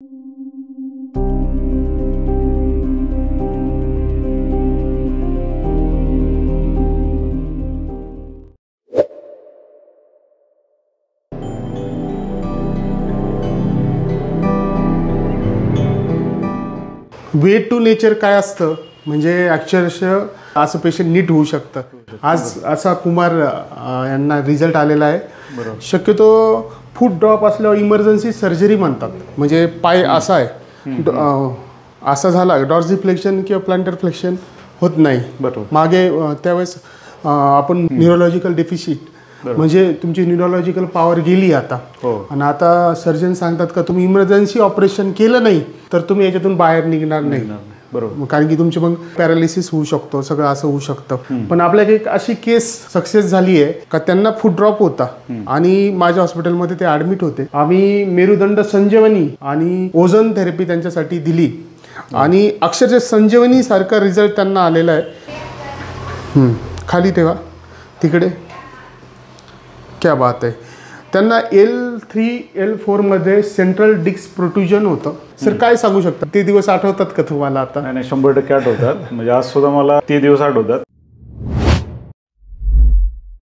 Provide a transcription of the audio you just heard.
Way to nature काय असतं म्हणजे अक्षरशः असं पेशंट नीट होऊ शकतं. आज असा कुमार यांना रिझल्ट आलेला आहे. शक्यतो फूट ड्रॉप असल्यावर इमर्जन्सी सर्जरी म्हणतात. म्हणजे पाय असा आहे असा झाला डॉर्सी फ्लेक्शन किंवा प्लांटर फ्लेक्शन होत नाही. मागे त्यावेळेस आपण न्यूरोलॉजिकल डेफिशिट म्हणजे तुमची न्यूरोलॉजिकल पॉवर गेली आता. आणि आता सर्जन सांगतात का तुम्ही इमर्जन्सी ऑपरेशन केलं नाही तर तुम्ही याच्यातून बाहेर निघणार नाही. बरोबर. कारण की तुमची मग पॅरालिसिस होऊ शकतो, सगळं असं होऊ शकतं. पण आपल्याकडे एक अशी केस सक्सेस झाली आहे का त्यांना फूट ड्रॉप होता आणि माझ्या हॉस्पिटलमध्ये ते ॲडमिट होते. आम्ही मेरुदंड संजीवनी आणि ओझोन थेरपी त्यांच्यासाठी दिली आणि अक्षरशः संजीवनी सारखा रिझल्ट त्यांना आलेला आहे. खाली ठेवा तिकडे. क्या बात आहे. त्यांना L3-L4 मध्ये सेंट्रल डिस्क प्रोट्रुजन होतं. सर काय सांगू शकता, ते दिवस आठवतात का तुम्हाला आता? नाही 100% आठवतात. म्हणजे आज सुद्धा मला ते दिवस आठवतात.